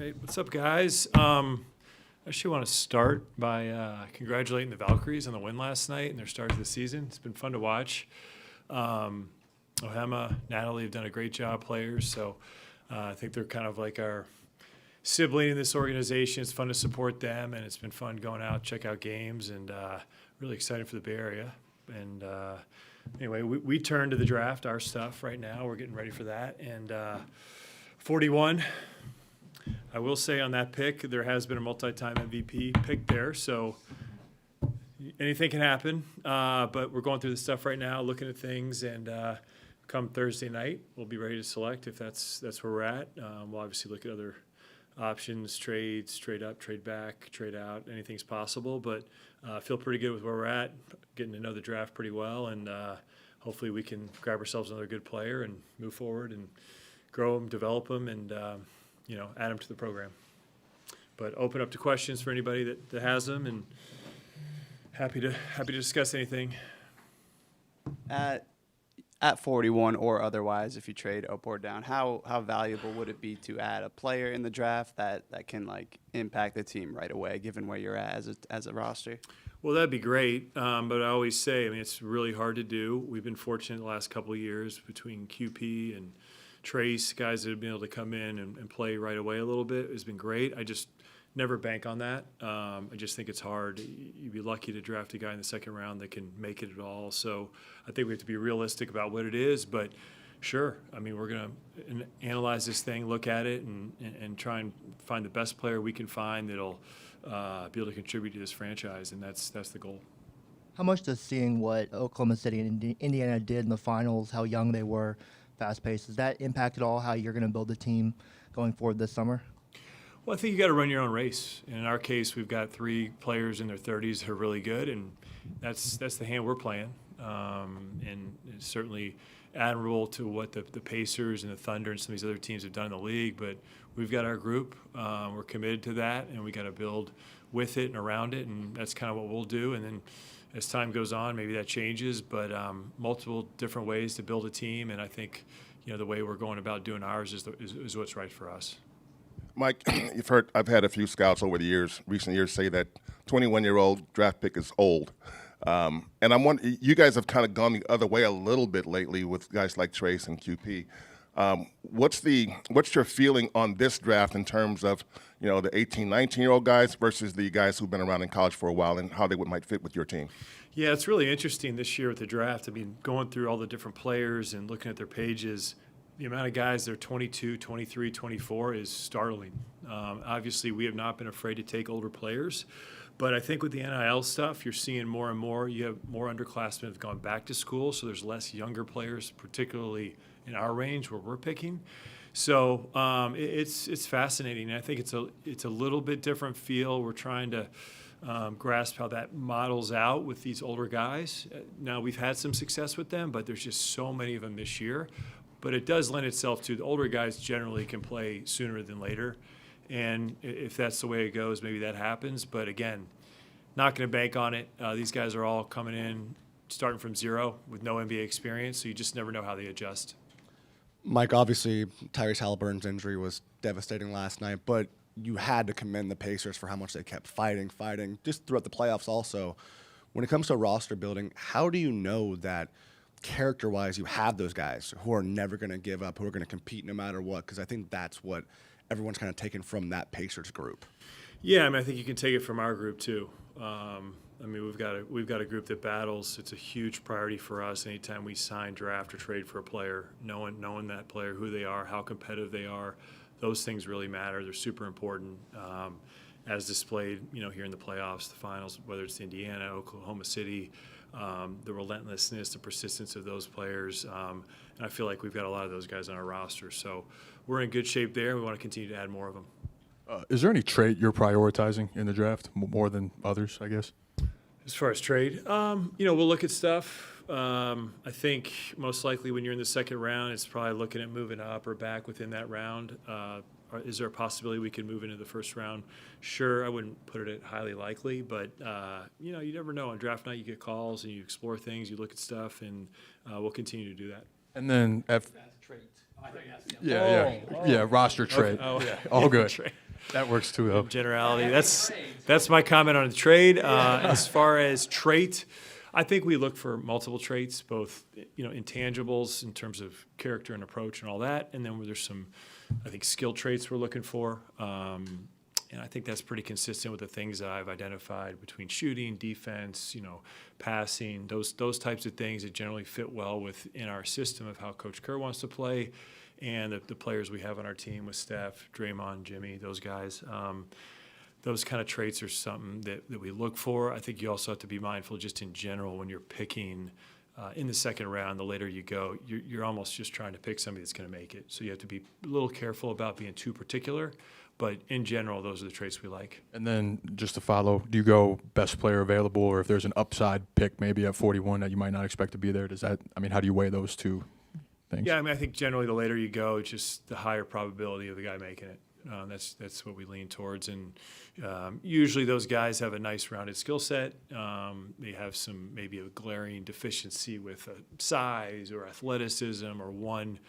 right, what's up, guys? I actually want to start by congratulating the Valkyries on the win last night and their start to the season. It's been fun to watch. Ohema, Natalie have done a great job, players. So I think they're kind of like our sibling in this organization. It's fun to support them, and it's been fun going out, check out games, and really excited for the Bay Area. And anyway, we turn to the draft, our stuff right now. We're getting ready for that. And 41, I will say on that pick, there has been a multi-time MVP pick there. So anything can happen. But we're going through the stuff right now, looking at things, and come Thursday night, we'll be ready to select if that's where we're at. We'll obviously look at other options, trades, trade up, trade back, trade out. Anything's possible, but I feel pretty good with where we're at, getting to know the draft pretty well, and hopefully we can grab ourselves another good player and move forward and grow them, develop them, and add them to the program. But open up to questions for anybody that has them, and happy to discuss anything. At 41 or otherwise, if you trade up or down, how valuable would it be to add a player in the draft that can impact the team right away, given where you're at as a roster? Well, that'd be great, but I always say, it's really hard to do. We've been fortunate the last couple of years between QP and Trace, guys that have been able to come in and play right away a little bit. It's been great. I just never bank on that. I just think it's hard. You'd be lucky to draft a guy in the second round that can make it at all. So I think we have to be realistic about what it is. But sure, we're going to analyze this thing, look at it, and try and find the best player we can find that'll be able to contribute to this franchise, and that's the goal. How much does seeing what Oklahoma City and Indiana did in the finals, how young they were, fast-paced, does that impact at all how you're going to build the team going forward this summer? Well, I think you got to run your own race. And in our case, we've got 3 players in their 30s that are really good, and that's the hand we're playing. And it's certainly admirable to what the Pacers and the Thunder and some of these other teams have done in the league. But we've got our group. We're committed to that, and we got to build with it and around it, and that's kind of what we'll do. And then as time goes on, maybe that changes. But multiple different ways to build a team, and I think the way we're going about doing ours is what's right for us. Mike, you've heard I've had a few scouts over the recent years say that 21-year-old draft pick is old. And I'm wondering, you guys have kind of gone the other way a little bit lately with guys like Trace and QP. What's your feeling on this draft in terms of the 18, 19-year-old guys versus the guys who've been around in college for a while and how they might fit with your team? Yeah, it's really interesting this year with the draft. Going through all the different players and looking at their pages, the amount of guys that are 22, 23, 24 is startling. Obviously, we have not been afraid to take older players, but I think with the NIL stuff, you're seeing more and more. You have more underclassmen have gone back to school, so there's less younger players, particularly in our range where we're picking. So it's fascinating. I think it's a little bit different feel. We're trying to grasp how that models out with these older guys. Now, we've had some success with them, but there's just so many of them this year. But it does lend itself to the older guys generally can play sooner than later. And if that's the way it goes, maybe that happens. But again, not going to bank on it. These guys are all coming in, starting from zero with no NBA experience, so you just never know how they adjust. Mike, obviously, Tyrese Halliburton's injury was devastating last night, but you had to commend the Pacers for how much they kept fighting, just throughout the playoffs also. When it comes to roster building, how do you know that character-wise you have those guys who are never going to give up, who are going to compete no matter what? Because I think that's what everyone's kind of taken from that Pacers group. Yeah, I think you can take it from our group too. We've got a group that battles. It's a huge priority for us anytime we sign, draft, or trade for a player. Knowing that player, who they are, how competitive they are, those things really matter. They're super important, as displayed, here in the playoffs, the finals, whether it's Indiana, Oklahoma City. The relentlessness, the persistence of those players, and I feel like we've got a lot of those guys on our roster. So we're in good shape there. We want to continue to add more of them. Is there any trait you're prioritizing in the draft more than others, I guess? As far as trade, we'll look at stuff. I think most likely when you're in the second round, it's probably looking at moving up or back within that round. Is there a possibility we could move into the first round? Sure, I wouldn't put it highly likely, but you never know. On draft night, you get calls and you explore things, you look at stuff, and we'll continue to do that. And then That's a trait. yeah, roster trait. Okay. Yeah, all good. That works too, though. Generality. That's my comment on the trade. As far as trait, I think we look for multiple traits, both intangibles in terms of character and approach and all that, and then there's some, I think, skill traits we're looking for. And I think that's pretty consistent with the things that I've identified between shooting, defense, passing, those types of things that generally fit well within our system of how Coach Kerr wants to play, and the players we have on our team with Steph, Draymond, Jimmy, those guys. Those kind of traits are something that we look for. I think you also have to be mindful just in general when you're picking in the second round, the later you go, you're almost just trying to pick somebody that's going to make it. So you have to be a little careful about being too particular. But in general, those are the traits we like. And then just to follow, do you go best player available, or if there's an upside pick maybe at 41 that you might not expect to be there, how do you weigh those two things? Yeah, I think generally the later you go, it's just the higher probability of the guy making it. That's what we lean towards, and usually those guys have a nice rounded skill set. They have maybe a glaring deficiency with size or athleticism or one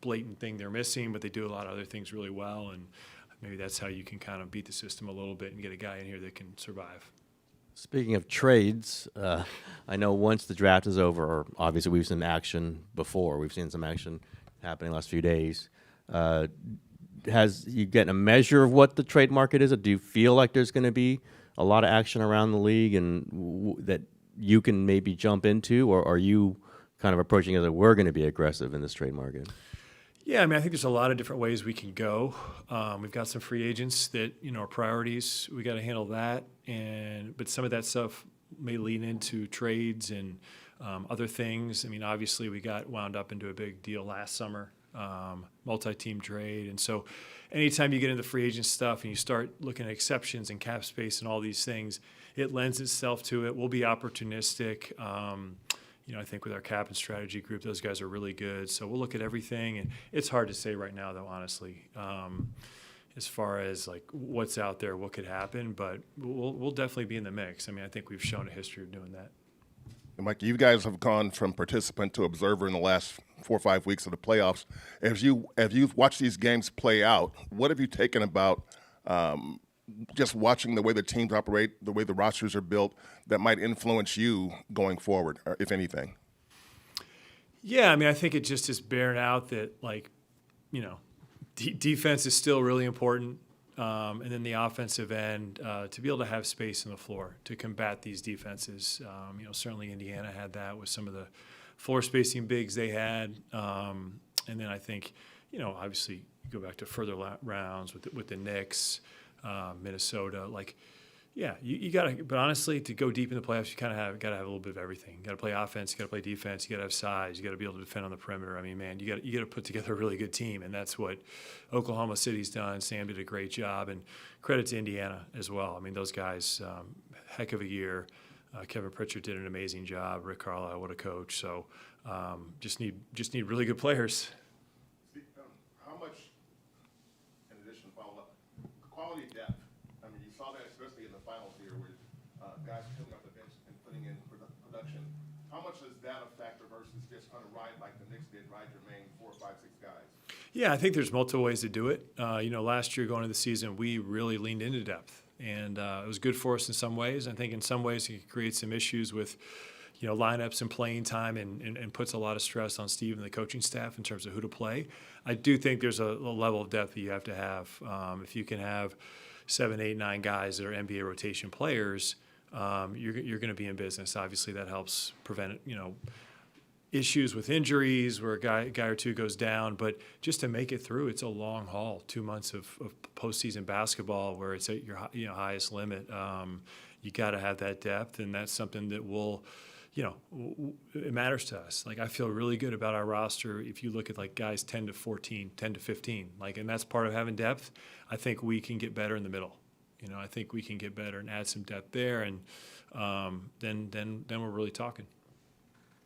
blatant thing they're missing, but they do a lot of other things really well, and maybe that's how you can kind of beat the system a little bit and get a guy in here that can survive. Speaking of trades, I know once the draft is over, or obviously we've seen action before. We've seen some action happening the last few days. You getting a measure of what the trade market is? Or do you feel like there's going to be a lot of action around the league and that you can maybe jump into, or are you kind of approaching it that we're going to be aggressive in this trade market? Yeah, I think there's a lot of different ways we can go. We've got some free agents that are priorities. We got to handle that, but some of that stuff may lean into trades and other things. Obviously we got wound up into a big deal last summer, multi-team trade, and so anytime you get into free agent stuff and you start looking at exceptions and cap space and all these things, it lends itself to it. We'll be opportunistic. I think with our cap and strategy group, those guys are really good. So we'll look at everything, and it's hard to say right now, though, honestly, as far as like what's out there, what could happen. But we'll definitely be in the mix. I think we've shown a history of doing that. And Mike, you guys have gone from participant to observer in the last 4 or 5 weeks of the playoffs. As you've watched these games play out, what have you taken about just watching the way the teams operate, the way the rosters are built, that might influence you going forward, or if anything? Yeah, I think it just is bearing out that, defense is still really important. And then the offensive end, to be able to have space on the floor to combat these defenses. Certainly Indiana had that with some of the floor spacing bigs they had. And then I think, obviously you go back to further rounds with the Knicks, Minnesota, you got to, but honestly, to go deep in the playoffs, you kind of got to have a little bit of everything. You got to play offense, you got to play defense, you got to have size, you got to be able to defend on the perimeter. You got to put together a really good team, and that's what Oklahoma City's done. Sam did a great job, and credit to Indiana as well. Those guys, heck of a year. Kevin Pritchard did an amazing job. Rick Carlisle, what a coach. So just need really good players. How much, in addition, quality depth? You saw that especially in the finals here with guys coming off the bench and putting in production. How much is that a factor versus just kind of ride like the Knicks did, ride your main 4, 5, 6 guys? Yeah, I think there's multiple ways to do it. Last year going into the season, we really leaned into depth, and it was good for us in some ways. I think in some ways it creates some issues with lineups and playing time, and puts a lot of stress on Steve and the coaching staff in terms of who to play. I do think there's a level of depth that you have to have. If you can have 7, 8, 9 guys that are NBA rotation players, you're going to be in business. Obviously, that helps prevent issues with injuries where a guy or two goes down. But just to make it through, it's a long haul. 2 months of postseason basketball where it's at your highest limit. You got to have that depth, and that's something that will. It matters to us. I feel really good about our roster. If you look at guys 10 to 14, 10 to 15, and that's part of having depth. I think we can get better in the middle. I think we can get better and add some depth there, and then we're really talking.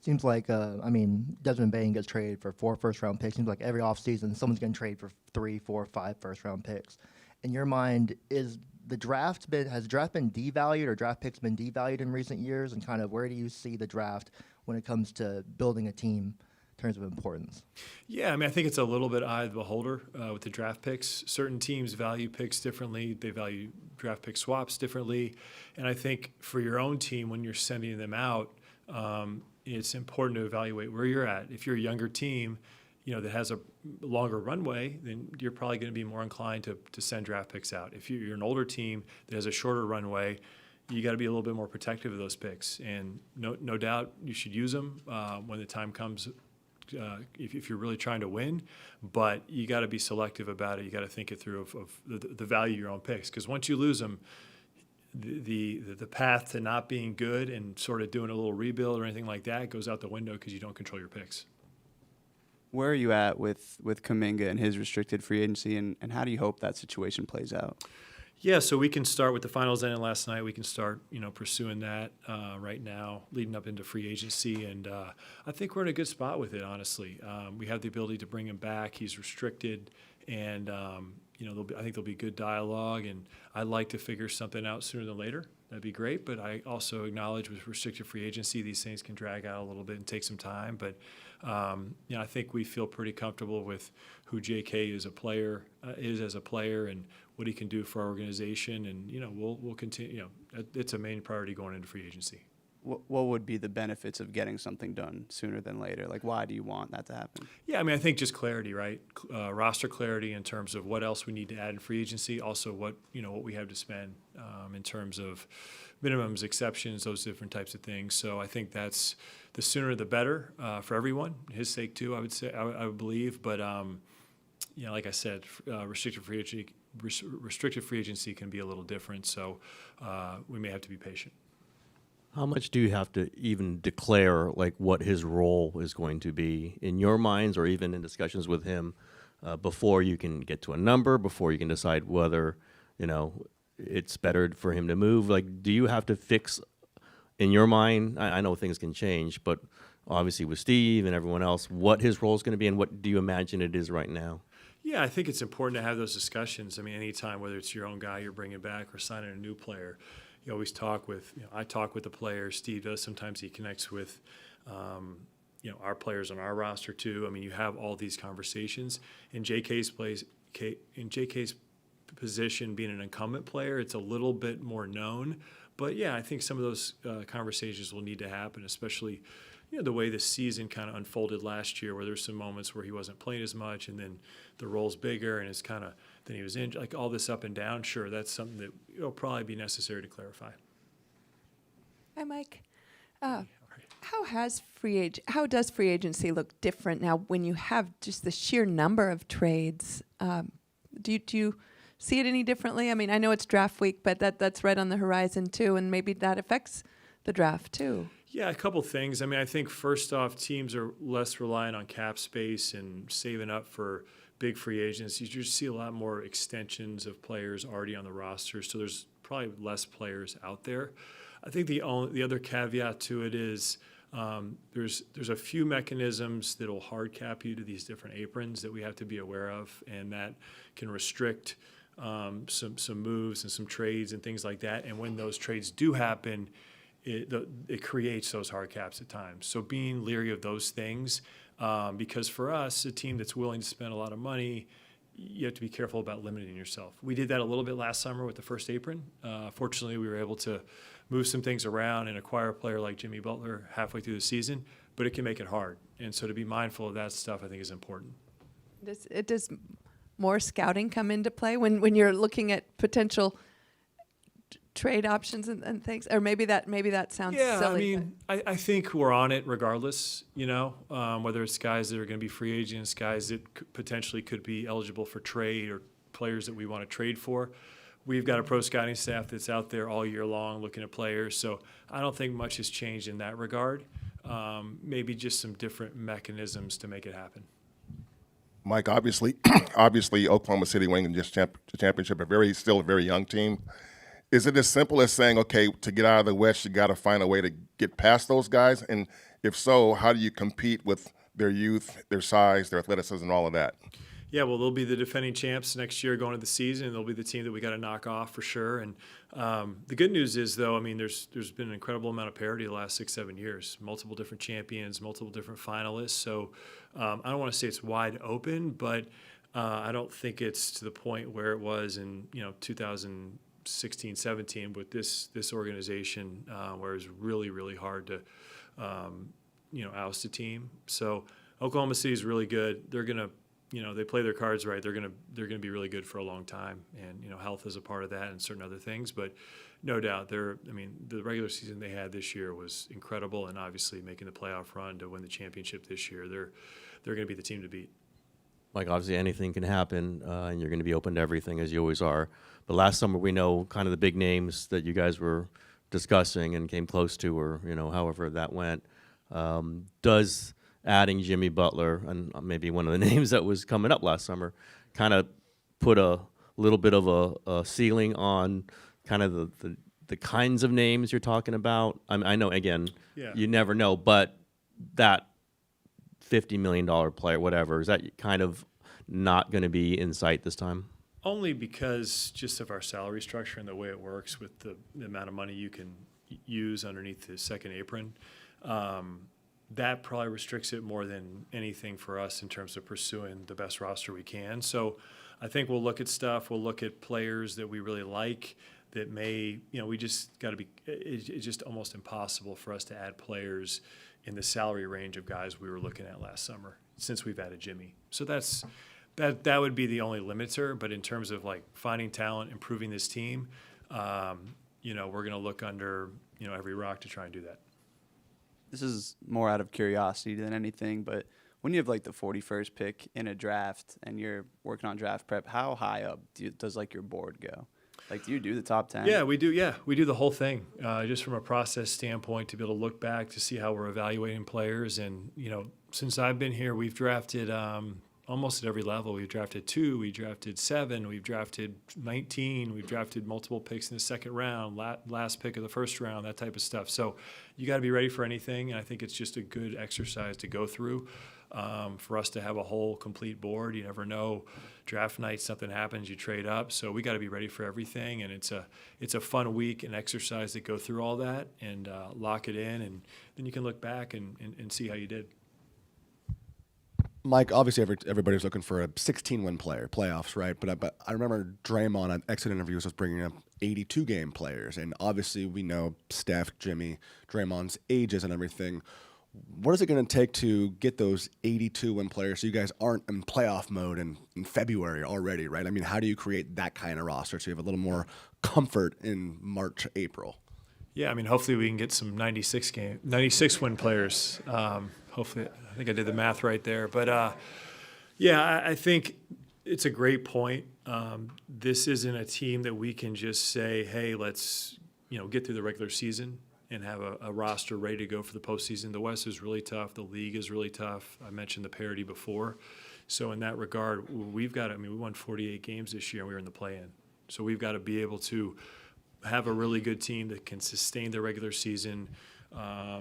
Seems like, Desmond Bain gets traded for 4 first-round picks. Seems like every offseason someone's getting traded for 3, 4, 5 first-round picks. In your mind, has the draft been devalued, or draft picks been devalued in recent years? And kind of where do you see the draft when it comes to building a team terms of importance? Yeah, I mean, I think it's a little bit eye of the beholder with the draft picks. Certain teams value picks differently. They value draft pick swaps differently. And I think for your own team, when you're sending them out, it's important to evaluate where you're at. If you're a younger team, that has a longer runway, then you're probably going to be more inclined to send draft picks out. If you're an older team that has a shorter runway, you got to be a little bit more protective of those picks. And no doubt you should use them when the time comes. If you're really trying to win, but you got to be selective about it. You got to think it through of the value of your own picks, because once you lose them, the path to not being good and sort of doing a little rebuild or anything like that goes out the window because you don't control your picks. Where are you at with Kuminga and his restricted free agency, and how do you hope that situation plays out? Yeah, so we can start with the finals ending last night. We can start, pursuing that right now, leading up into free agency, and I think we're in a good spot with it. Honestly, we have the ability to bring him back. He's restricted, and I think there'll be good dialogue. And I'd like to figure something out sooner than later. That'd be great. But I also acknowledge with restricted free agency, these things can drag out a little bit and take some time. But I think we feel pretty comfortable with who J.K. is as a player, and what he can do for our organization, and we'll continue. It's a main priority going into free agency. What would be the benefits of getting something done sooner than later? Like, why do you want that to happen? Yeah, I mean, I think just clarity, right? Roster clarity in terms of what else we need to add in free agency. Also, what we have to spend in terms of minimums, exceptions, those different types of things. So I think that's the sooner the better for everyone. His sake too, I would say. I would believe, but like I said, restricted free agency can be a little different. So we may have to be patient. How much do you have to even declare, like, what his role is going to be in your minds, or even in discussions with him, before you can get to a number, before you can decide whether, it's better for him to move? Like, do you have to fix in your mind? I know things can change, but obviously with Steve and everyone else, what his role is going to be, and what do you imagine it is right now? Yeah, I think it's important to have those discussions. I mean, anytime, whether it's your own guy you're bringing back or signing a new player, you always talk with, I talk with the players. Steve does. Sometimes he connects with, our players on our roster too. I mean, you have all these conversations. In JK's position, being an incumbent player, it's a little bit more known. But yeah, I think some of those conversations will need to happen, especially, the way the season kind of unfolded last year, where there's some moments where he wasn't playing as much, and then the role's bigger, and it's kind of, then he was in, like, all this up and down. Sure, that's something that will probably be necessary to clarify. Hi, Mike. How does free agency look different now when you have just the sheer number of trades? Do you see it any differently? I mean, I know it's draft week, but that's right on the horizon too, and maybe that affects the draft too. Yeah, a couple things. I mean, I think first off, teams are less reliant on cap space and saving up for big free agents. You just see a lot more extensions of players already on the roster, so there's probably less players out there. I think the other caveat to it is there's a few mechanisms that will hard cap you to these different aprons that we have to be aware of, and that can restrict some moves and some trades and things like that. And when those trades do happen, it creates those hard caps at times. So being leery of those things, because for us, a team that's willing to spend a lot of money, you have to be careful about limiting yourself. We did that a little bit last summer with the first apron. Fortunately, we were able to move some things around and acquire a player like Jimmy Butler halfway through the season, but it can make it hard. And so to be mindful of that stuff, I think, is important. Does more scouting come into play when you're looking at potential trade options and things? Or maybe that sounds silly. Yeah, I mean, I think we're on it regardless, whether it's guys that are going to be free agents, guys that potentially could be eligible for trade, or players that we want to trade for. We've got a pro scouting staff that's out there all year long looking at players, so I don't think much has changed in that regard. Maybe just some different mechanisms to make it happen. Mike, obviously, Oklahoma City winning the championship, still a very young team. Is it as simple as saying, okay, to get out of the West, you got to find a way to get past those guys? And if so, how do you compete with their youth, their size, their athleticism, and all of that? Yeah, well, they'll be the defending champs next year going into the season, and they'll be the team that we got to knock off for sure. And the good news is, though, I mean, there's been an incredible amount of parity the last 6-7 years, multiple different champions, multiple different finalists. So I don't want to say it's wide open, but I don't think it's to the point where it was in 2016, 17 with this organization, where it's really, really hard to oust a team. So Oklahoma City is really good. They're gonna they play their cards right. They're gonna be really good for a long time, and health is a part of that and certain other things. But no doubt, the regular season they had this year was incredible, and obviously making the playoff run to win the championship this year, they're gonna be the team to beat. Like, obviously anything can happen, and you're going to be open to everything, as you always are. But last summer, we know kind of the big names that you guys were discussing and came close to, or however that went. Does adding Jimmy Butler, and maybe one of the names that was coming up last summer, kind of put a little bit of a ceiling on kind of the kinds of names you're talking about? I know, again, Yeah. you never know, but that $50 million player, whatever, is that kind of not going to be in sight this time? Only because just of our salary structure and the way it works with the amount of money you can use underneath the second apron. That probably restricts it more than anything for us in terms of pursuing the best roster we can. So I think we'll look at stuff. We'll look at players that we really like that may, we just got to be, it's just almost impossible for us to add players in the salary range of guys we were looking at last summer since we've added Jimmy. So that would be the only limiter. But in terms of like finding talent, improving this team, we're going to look under, every rock to try and do that. This is more out of curiosity than anything, but when you have like the 41st pick in a draft and you're working on draft prep, how high up does like your board go? Like, do you do the top 10? Yeah, we do. Yeah, we do the whole thing, just from a process standpoint, to be able to look back to see how we're evaluating players. And since I've been here, we've drafted almost at every level. We've drafted 2, we drafted 7, we've drafted 19, we've drafted multiple picks in the second round, last pick of the first round, that type of stuff. So you got to be ready for anything, and I think it's just a good exercise to go through. For us to have a whole complete board. You never know, draft night, something happens, you trade up. So we got to be ready for everything, and it's a fun week and exercise to go through all that and lock it in, and then you can look back and see how you did. Mike, obviously everybody's looking for a 16-win player, playoffs, right? But I remember Draymond on exit interviews was bringing up 82-game players, and obviously we know Steph, Jimmy, Draymond's ages and everything. What is it going to take to get those 82-win players so you guys aren't in playoff mode in February already, right? I mean, how do you create that kind of roster so you have a little more comfort in March, April? Yeah, I mean, hopefully we can get some 96-win players. Hopefully, I think I did the math right there. But, yeah, I think it's a great point. This isn't a team that we can just say, hey, let's get through the regular season and have a roster ready to go for the postseason. The West is really tough. The league is really tough. I mentioned the parity before. So in that regard, we won 48 games this year and we were in the play-in. So we've got to be able to have a really good team that can sustain the regular season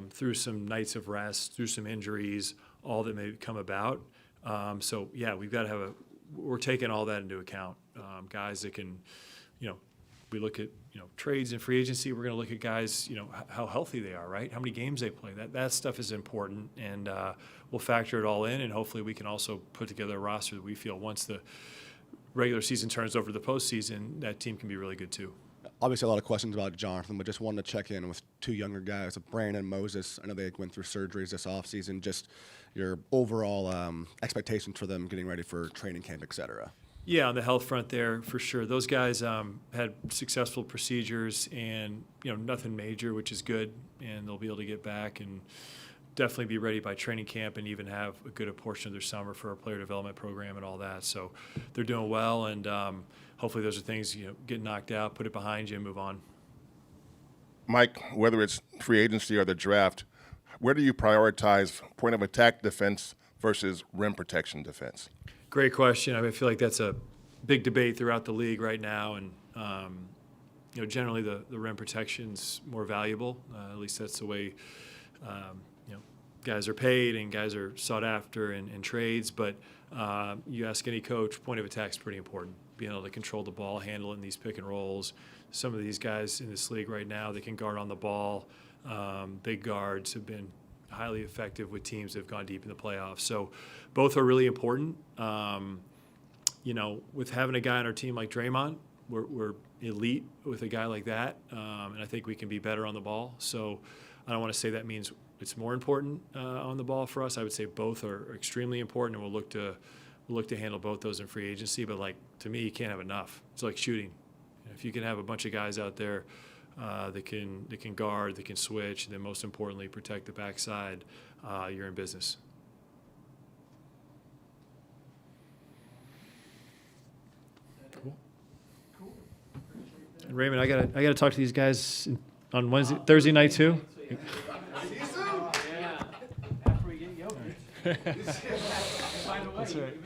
through some nights of rest, through some injuries, all that may come about. So, yeah, we've got to we're taking all that into account. Guys that can, we look at trades and free agency. We're going to look at guys, how healthy they are, right? How many games they play. That stuff is important, and we'll factor it all in. And hopefully, we can also put together a roster that we feel once the regular season turns over to the postseason, that team can be really good too. Obviously, a lot of questions about Jonathan, but just wanted to check in with 2 younger guys, Brandon and Moses. I know they went through surgeries this offseason. Just your overall expectations for them getting ready for training camp, et cetera. Yeah, on the health front there, for sure. Those guys had successful procedures and, nothing major, which is good. And they'll be able to get back and definitely be ready by training camp and even have a good portion of their summer for a player development program and all that. So they're doing well, and hopefully those are things, get knocked out, put it behind you, and move on. Mike, whether it's free agency or the draft, where do you prioritize point of attack defense versus rim protection defense? Great question. I feel like that's a big debate throughout the league right now, and generally the rim protection's more valuable. At least that's the way guys are paid and guys are sought after in trades. But You ask any coach, point of attack is pretty important. Being able to control the ball, handle it in these pick and rolls. Some of these guys in this league right now, they can guard on the ball. Big guards have been highly effective with teams that have gone deep in the playoffs. So both are really important. With having a guy on our team like Draymond, we're elite with a guy like that, and I think we can be better on the ball. So I don't want to say that means it's more important on the ball for us. I would say both are extremely important, and we'll look to handle both those in free agency. But to me, you can't have enough. It's like shooting. If you can have a bunch of guys out there that can guard, that can switch, and then most importantly protect the backside, you're in business. And Raymond, I gotta talk to these guys on Thursday night too. That's right.